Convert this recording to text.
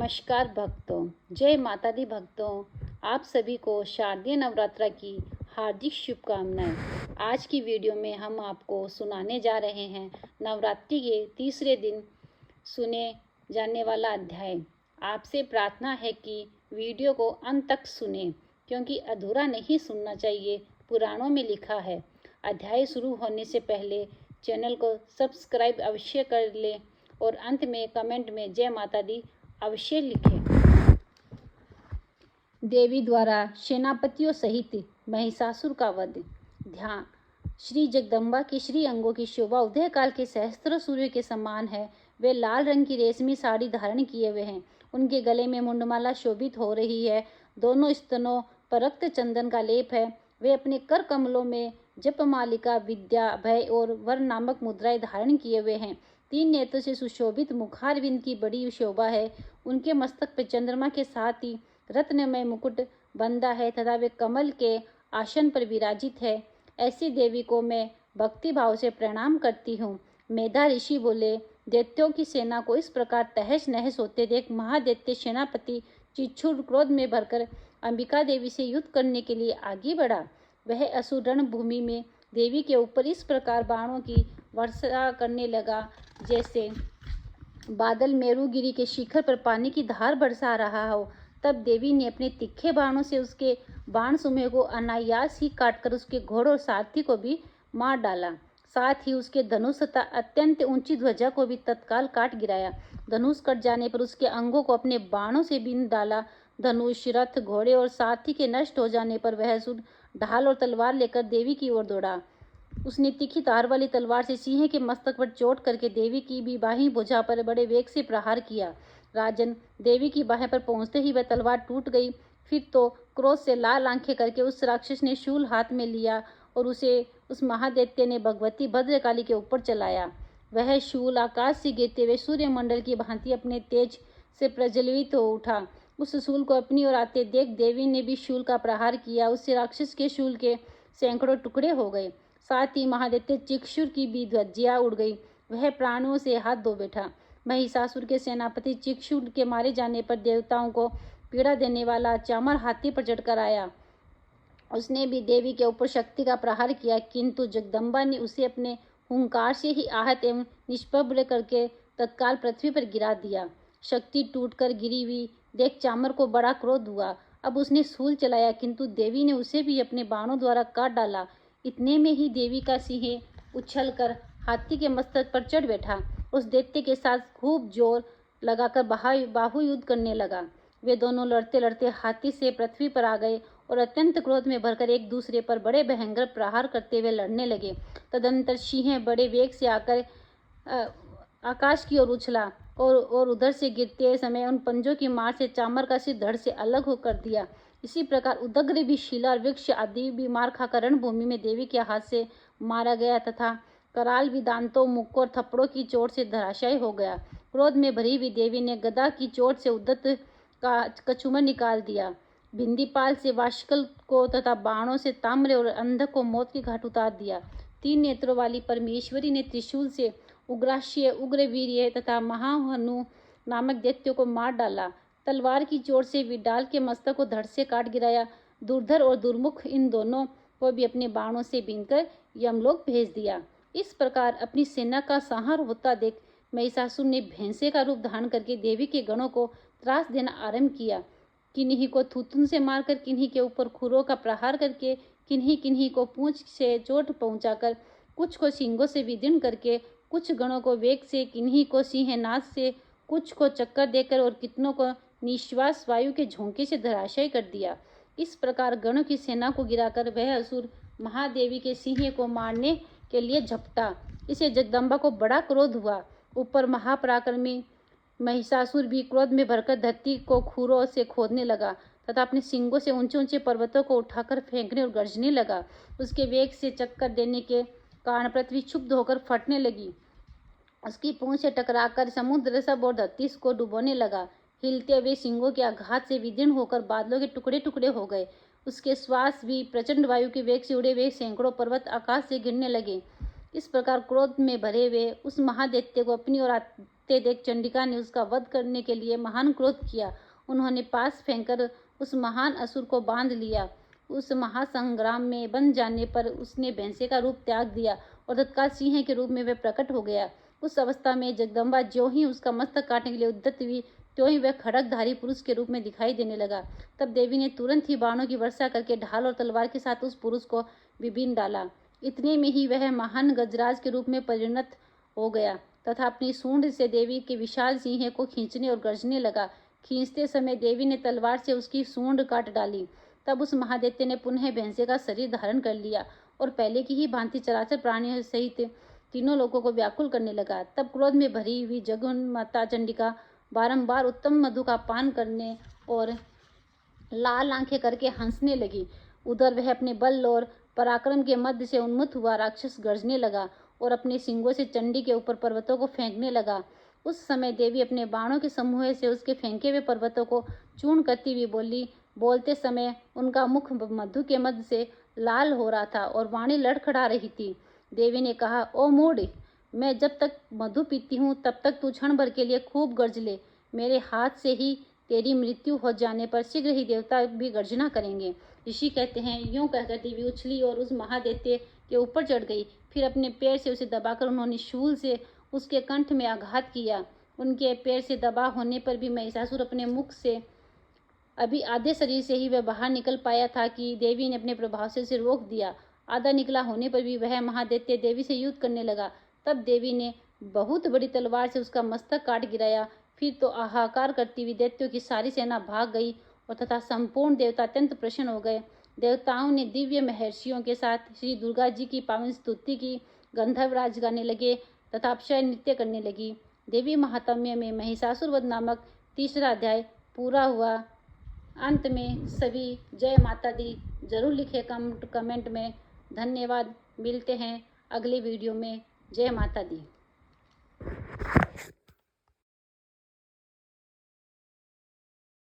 नमस्कार भक्तों, जय माता दी भक्तों। आप सभी को शारदीय नवरात्रा की हार्दिक शुभकामनाएं। आज की वीडियो में हम आपको सुनाने जा रहे हैं नवरात्रि के तीसरे दिन सुने जाने वाला अध्याय। आपसे प्रार्थना है कि वीडियो को अंत तक सुने, क्योंकि अधूरा नहीं सुनना चाहिए। पुराणों में लिखा है, अध्याय शुरू होने से पहले चैनल को सब्सक्राइब अवश्य कर लें और अंत में कमेंट में जय माता दी अवश्य लिखें। देवी द्वारा सेनापतियों सहित महिषासुर का वध। ध्यान। श्री जगदम्बा के श्री अंगों की शोभा उदय काल के सहस्त्र सूर्य के समान है। वे लाल रंग की रेशमी साड़ी धारण किए हुए हैं। उनके गले में मुंडमाला शोभित हो रही है। दोनों स्तनों पर रक्त चंदन का लेप है। वे अपने कर कमलों में जपमालिका, विद्या, भय और वर नामक मुद्राएं धारण किए हुए हैं। 3 नेत्रों से सुशोभित मुखारविंद की बड़ी शोभा है। उनके मस्तक पर चंद्रमा के साथ ही रत्नमय मुकुट बंधा है तथा वे कमल के आसन पर विराजित है। ऐसी देवी को मैं भक्ति भाव से प्रणाम करती हूँ। मेधा ऋषि बोले, दैत्यों की सेना को इस प्रकार तहस नहस होते देख महादैत्य सेनापति चिच्छुर क्रोध में भरकर अंबिका देवी से युद्ध करने के लिए आगे बढ़ा। वह असुर रणभूमि में देवी के ऊपर इस प्रकार बाणों की वर्षा करने लगा जैसे बादल मेरुगिरी के शिखर पर पानी की धार बरसा रहा हो। तब देवी ने अपने तीखे बाणों से उसके बाण समूह को अनायास ही काटकर उसके घोड़े और सारथी को भी मार डाला। साथ ही उसके धनुष तथा अत्यंत ऊंची ध्वजा को भी तत्काल काट गिराया। धनुष कट जाने पर उसके अंगों को अपने बाणों से बीन डाला। धनुष, रथ, घोड़े और सारथी के नष्ट हो जाने पर वह असुर ढाल और तलवार लेकर देवी की ओर दौड़ा। उसने तीखी धार वाली तलवार से सिंह के मस्तक पर चोट करके देवी की भी बाहीं भुजा पर बड़े वेग से प्रहार किया। राजन, देवी की बाहें पर पहुंचते ही वह तलवार टूट गई। फिर तो क्रोध से लाल आंखें करके उस राक्षस ने शूल हाथ में लिया और उसे उस महादैत्य ने भगवती भद्रकाली के ऊपर चलाया। वह शूल आकाश से गिरते हुए सूर्यमंडल की भांति अपने तेज से प्रज्वलित हो उठा। उस शूल को अपनी ओर आते देख देवी ने भी शूल का प्रहार किया। उससे राक्षस के शूल के सैकड़ों टुकड़े हो गए। साथ ही महादैत्य चिक्षुर की भी ध्वजिया उड़ गई। वह प्राणों से हाथ धो बैठा। महिषासुर के सेनापति चिक्षुर के मारे जाने पर देवताओं को पीड़ा देने वाला चामर हाथी पर चढ़कर आया। उसने भी देवी के ऊपर शक्ति का प्रहार किया, किंतु जगदम्बा ने उसे अपने हुंकार से ही आहत एवं निष्प्रभ करके तत्काल पृथ्वी पर गिरा दिया। शक्ति टूटकर गिरी हुई देख चामर को बड़ा क्रोध हुआ। अब उसने शूल चलाया, किंतु देवी ने उसे भी अपने बाणों द्वारा काट डाला। इतने में ही देवी का सिंह उछलकर हाथी के मस्तक पर चढ़ बैठा। उस दैत्य के साथ खूब जोर लगाकर बाहु युद्ध करने लगा। वे दोनों लड़ते लड़ते हाथी से पृथ्वी पर आ गए और अत्यंत क्रोध में भरकर एक दूसरे पर बड़े भयंकर प्रहार करते हुए लड़ने लगे। तदंतर सिंह बड़े वेग से आकर आकाश की ओर उछला और उधर से गिरते समय उन पंजों की मार से चामर का सिर धड़ से अलग होकर दिया। इसी प्रकार उदग्र भी, शिला और वृक्ष आदि भी मार खाकर रणभूमि में देवी के हाथ से मारा गया तथा कराल भी दांतों, मुक्कों और थप्पड़ों की चोट से धराशायी हो गया। क्रोध में भरी हुई देवी ने गदा की चोट से उद्दत का कछुमर निकाल दिया। भिंदीपाल से वाशकल को तथा बाणों से ताम्र और अंधक को मौत के घाट उतार दिया। 3 नेत्रों वाली परमेश्वरी ने त्रिशूल से उग्राश्य, उग्रवीर्य तथा महाहनु नामक दैत्यों को मार डाला। तलवार की चोट से विडाल के मस्तक को धड़ से काट गिराया। दुर्धर और दुर्मुख इन दोनों को भी अपने बाणों से बीनकर यमलोक भेज दिया। इस प्रकार अपनी सेना का संहार होता देख महिषासुर ने भैंसे का रूप धारण करके देवी के गणों को त्रास देना आरंभ किया। किन्हीं को थूथन से मारकर, किन्हीं के ऊपर खुरों का प्रहार करके, किन्हीं को पूंछ से चोट पहुंचाकर, कुछ को सींगों से विदीर्ण करके, कुछ गणों को वेग से, किन्हीं को सिंहनाद से, कुछ को चक्कर देकर और कितनों को निश्वास वायु के झोंके से धराशायी कर दिया। इस प्रकार गणों की सेना को गिराकर वह असुर महादेवी के सिंह को मारने के लिए झपटा। इसे जगदम्बा को बड़ा क्रोध हुआ। ऊपर महापराक्रमी महिषासुर भी क्रोध में भरकर धरती को खुरों से खोदने लगा तथा अपने सींगों से ऊंचे ऊंचे पर्वतों को उठाकर फेंकने और गरजने लगा। उसके वेग से चक्कर देने के कारण पृथ्वी क्षुब्ध होकर फटने लगी। उसकी पूंछ से टकराकर समुद्र सब और धरती को डुबोने लगा। हिलते हुए सिंगों के आघात से विदीर्ण होकर बादलों के टुकड़े टुकड़े हो गए। उसके श्वास भी प्रचंड वायु के वेग से उड़े हुए सैकड़ों पर्वत आकाश से गिरने लगे। इस प्रकार क्रोध में भरे हुए उस महादैत्य को अपनी ओर फटते देख चंडिका ने उसका वध करने के लिए महान क्रोध किया। उन्होंने पास फेंककर उस महान असुर को बांध लिया। उस महासंग्राम में बंध जाने पर उसने भैंसे का रूप त्याग दिया और तत्काल सिंह के रूप में वह प्रकट हो गया। उस अवस्था में जगदम्बा ज्यों ही उसका मस्तक काटने के लिए उद्यत हुई, त्यों ही वह खड्गधारी पुरुष के रूप में दिखाई देने लगा। तब देवी ने तुरंत ही बाणों की वर्षा करके ढाल और तलवार के साथ उस पुरुष को विभिन्न डाला। इतने में ही वह महान गजराज के रूप में परिणत हो गया तथा अपनी सूंड से देवी के विशाल सिंह को खींचने और गरजने लगा। खींचते समय देवी ने तलवार से उसकी सूंड काट डाली। तब उस महादैत्य ने पुनः भैंसे का शरीर धारण कर लिया और पहले की ही भांति चराचर प्राणियों सहित तीनों लोगों को व्याकुल करने लगा। तब क्रोध में भरी हुई जगन्माता चंडिका बारंबार उत्तम मधु का पान करने और लाल आंखें करके हंसने लगी। उधर वह अपने बल और पराक्रम के मध्य से उन्मुख हुआ राक्षस गरजने लगा और अपने सिंगों से चंडी के ऊपर पर्वतों को फेंकने लगा। उस समय देवी अपने बाणों के समूह से उसके फेंके हुए पर्वतों को चूर्ण करती हुई बोली। बोलते समय उनका मुख मधु के मध्य से लाल हो रहा था और वाणी लड़खड़ा रही थी। देवी ने कहा, ओ मूढ़, मैं जब तक मधु पीती हूँ तब तक तू क्षण भर के लिए खूब गर्ज ले। मेरे हाथ से ही तेरी मृत्यु हो जाने पर शीघ्र ही देवता भी गर्जना करेंगे। ऋषि कहते हैं, यूं कहकर देवी उछली और उस महादैत्य के ऊपर चढ़ गई। फिर अपने पैर से उसे दबाकर उन्होंने शूल से उसके कंठ में आघात किया। उनके पैर से दबा होने पर भी महिषासुर अपने मुख से अभी आधे शरीर से ही वह बाहर निकल पाया था कि देवी ने अपने प्रभाव से उसे रोक दिया। आधा निकला होने पर भी वह महादैत्य देवी से युद्ध करने लगा। तब देवी ने बहुत बड़ी तलवार से उसका मस्तक काट गिराया। फिर तो हाहाकार करती हुई दैत्यों की सारी सेना भाग गई और तथा संपूर्ण देवता अत्यंत प्रसन्न हो गए। देवताओं ने दिव्य महर्षियों के साथ श्री दुर्गा जी की पावन स्तुति की, गंधर्व राज गाने लगे तथा अप्सराएं नृत्य करने लगी। देवी महात्म्य में महिषासुर वध नामक 3रा अध्याय पूरा हुआ। अंत में सभी जय माता दी जरूर लिखे कमेंट में। धन्यवाद। मिलते हैं अगले वीडियो में। जय माता दी।